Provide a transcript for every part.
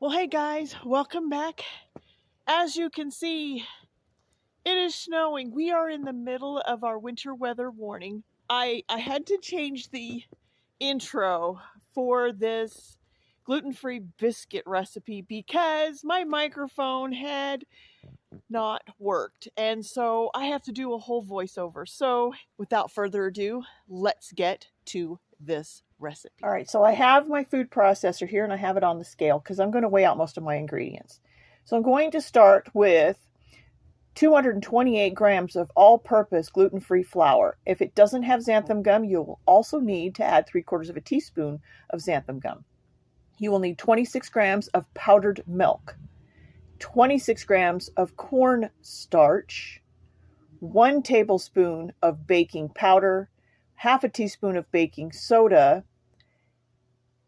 Well, hey guys, welcome back. As you can see, it is snowing. We are in the middle of our winter weather warning. I had to change the intro for this gluten-free biscuit recipe because my microphone had not worked. And so I have to do a whole voiceover. So without further ado, let's get to this recipe. All right, so I have my food processor here and I have it on the scale because I'm going to weigh out most of my ingredients. So I'm going to start with 228 grams of all-purpose gluten-free flour. If it doesn't have xanthan gum, you'll also need to add 3/4 of a teaspoon of xanthan gum. You will need 26 grams of powdered milk, 26 grams of cornstarch, 1 tablespoon of baking powder, half a teaspoon of baking soda,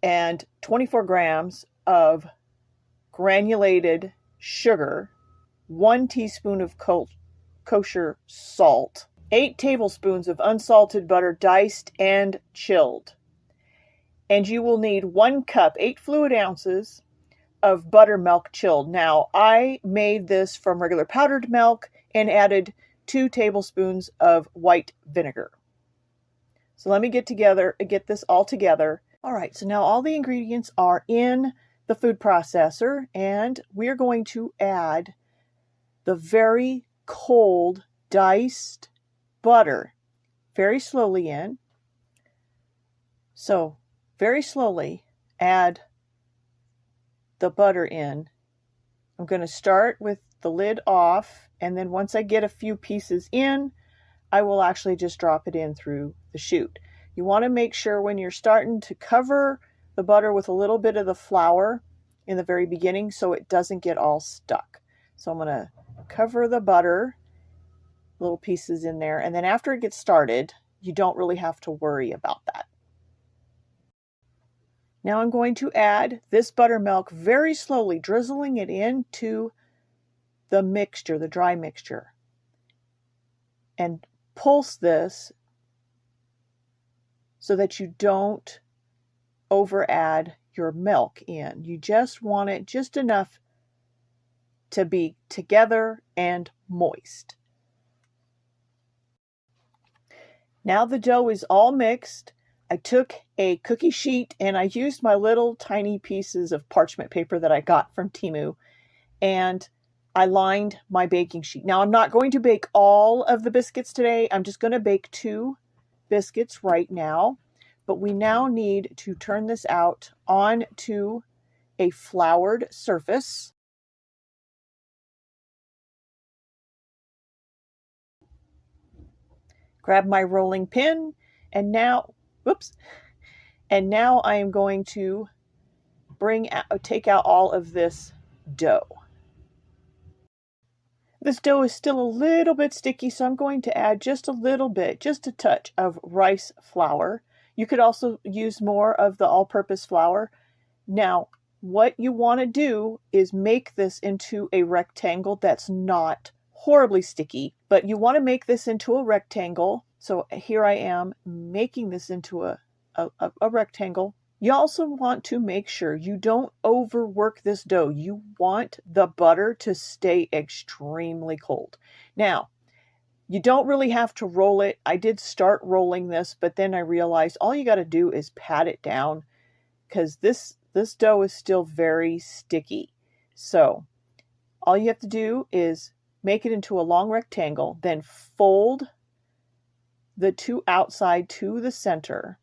and 24 grams of granulated sugar, 1 teaspoon of kosher salt, 8 tablespoons of unsalted butter diced and chilled. And you will need 1 cup, 8 fluid ounces of buttermilk chilled. Now, I made this from regular powdered milk and added 2 tablespoons of white vinegar. So let me get this all together. All right, so now all the ingredients are in the food processor, and we're going to add the very cold diced butter very slowly in. So very slowly add the butter in. I'm going to start with the lid off, and then once I get a few pieces in, I will actually just drop it in through the chute. You want to make sure when you're starting to cover the butter with a little bit of the flour in the very beginning so it doesn't get all stuck. So I'm going to cover the butter, little pieces in there, and then after it gets started, you don't really have to worry about that. Now I'm going to add this buttermilk very slowly, drizzling it into the mixture, the dry mixture, and pulse this so that you don't over add your milk in. You just want it just enough to be together and moist. Now the dough is all mixed. I took a cookie sheet and I used my little tiny pieces of parchment paper that I got from Temu, and I lined my baking sheet. Now I'm not going to bake all of the biscuits today. I'm just going to bake 2 biscuits right now, but we now need to turn this out onto a floured surface. Grab my rolling pin, and now, I am going to take out all of this dough. This dough is still a little bit sticky, so I'm going to add just a little bit, just a touch of rice flour. You could also use more of the all-purpose flour. Now, what you want to do is make this into a rectangle that's not horribly sticky, but you want to make this into a rectangle. So here I am making this into a rectangle. You also want to make sure you don't overwork this dough. You want the butter to stay extremely cold. Now, you don't really have to roll it. I did start rolling this, but then I realized all you got to do is pat it down because this dough is still very sticky. So all you have to do is make it into a long rectangle, then fold the 2 outside to the center,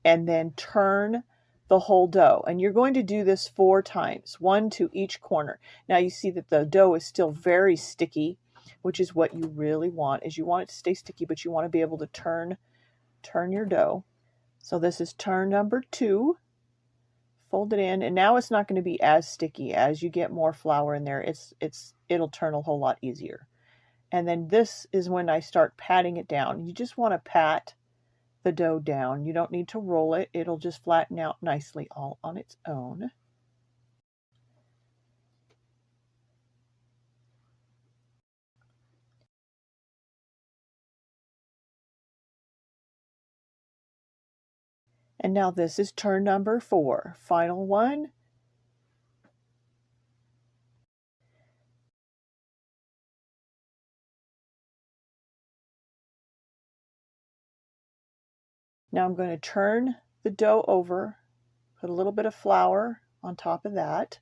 and then turn the whole dough. And you're going to do this 4 times, 1 to each corner. Now you see that the dough is still very sticky, which is what you really want, is you want it to stay sticky, but you want to be able to turn your dough. So this is turn number 2. Fold it in, and now it's not going to be as sticky. As you get more flour in there, it'll turn a whole lot easier. And then this is when I start patting it down. You just want to pat the dough down. You don't need to roll it. It'll just flatten out nicely all on its own. And now this is turn number 4. Final one. Now I'm going to turn the dough over, put a little bit of flour on top of that,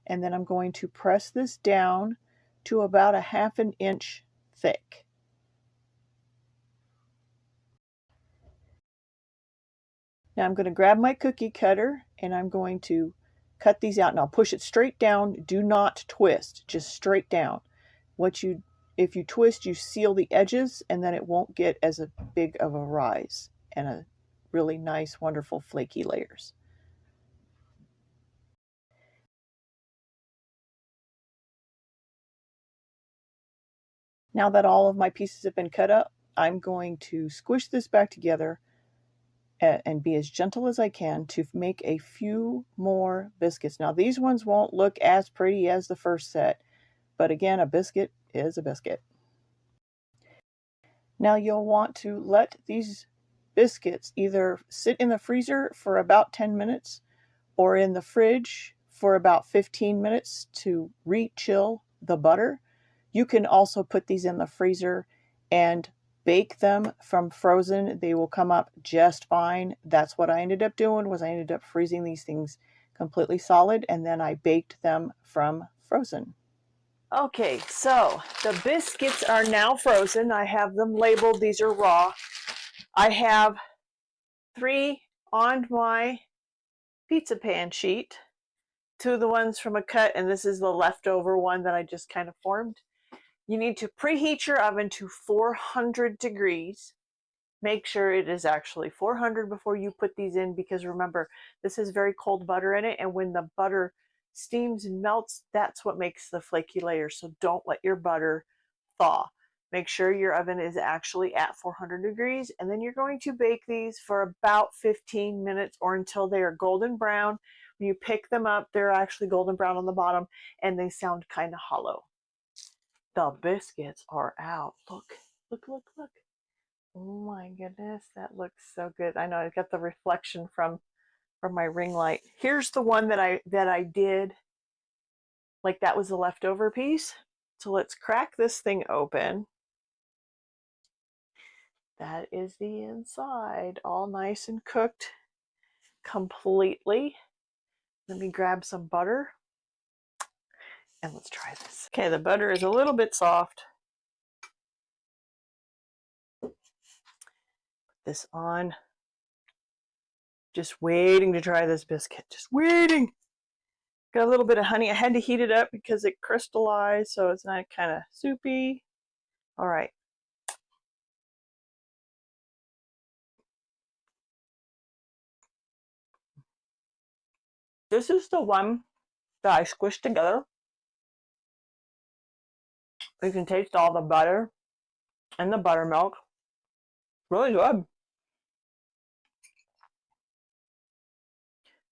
and then I'm going to press this down to about 1/2 inch thick. Now I'm going to grab my cookie cutter and I'm going to cut these out. Now push it straight down. Do not twist, just straight down. If you twist, you seal the edges and then it won't get as big of a rise and a really nice, wonderful flaky layers. Now that all of my pieces have been cut up, I'm going to squish this back together and be as gentle as I can to make a few more biscuits. Now these ones won't look as pretty as the first set, but again, a biscuit is a biscuit. Now you'll want to let these biscuits either sit in the freezer for about 10 minutes or in the fridge for about 15 minutes to re-chill the butter. You can also put these in the freezer and bake them from frozen. They will come up just fine. That's what I ended up doing, was I ended up freezing these things completely solid and then I baked them from frozen. Okay, so the biscuits are now frozen. I have them labeled. These are raw. I have 3 on my pizza pan sheet, 2 of the ones from a cut, and this is the leftover one that I just kind of formed. You need to preheat your oven to 400 degrees. Make sure it is actually 400 before you put these in, because remember, this is very cold butter in it, and when the butter steams and melts, that's what makes the flaky layers. So don't let your butter thaw. Make sure your oven is actually at 400 degrees, and then you're going to bake these for about 15 minutes or until they are golden brown. When you pick them up, they're actually golden brown on the bottom and they sound kind of hollow. The biscuits are out. Look, look, look, look. Oh my goodness, that looks so good. I know I got the reflection from my ring light. Here's the one that I did, like that was the leftover piece. So let's crack this thing open. That is the inside, all nice and cooked completely. Let me grab some butter and let's try this. Okay, the butter is a little bit soft. Put this on. Just waiting to try this biscuit, just waiting. Got a little bit of honey. I had to heat it up because it crystallized, so it's not kind of soupy. All right. This is the one that I squished together. You can taste all the butter and the buttermilk. Really good.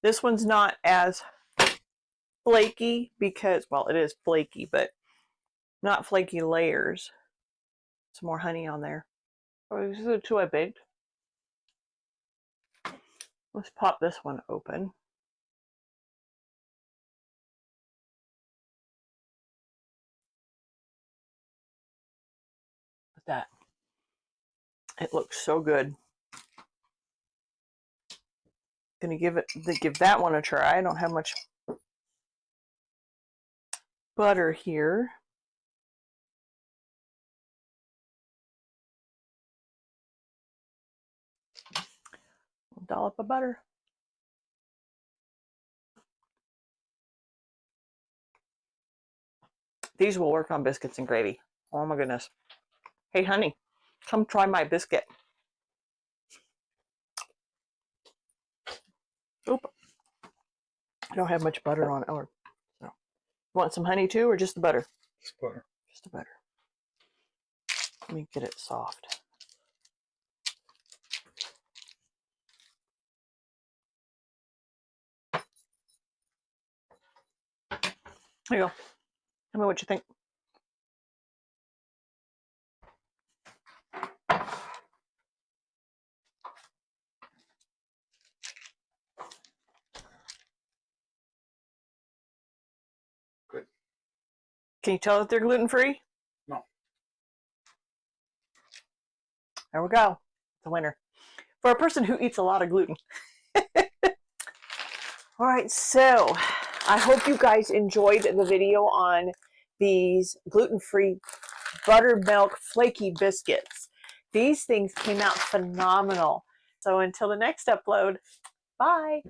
This one's not as flaky because, well, it is flaky, but not flaky layers. Some more honey on there. Oh, these are the 2 I baked. Let's pop this one open. Look at that. It looks so good. Gonna give that one a try. I don't have much butter here. A dollop of butter. These will work on biscuits and gravy. Oh my goodness. Hey honey, come try my biscuit. Oop. I don't have much butter on it. So. You want some honey too, or just the butter? Just butter. Just the butter. Let me get it soft. There you go. Tell me what you think. Good. Can you tell that they're gluten-free? No. There we go. It's a winner. for a person who eats a lot of gluten. All right, so I hope you guys enjoyed the video on these gluten-free buttermilk flaky biscuits. These things came out phenomenal. So until the next upload, bye.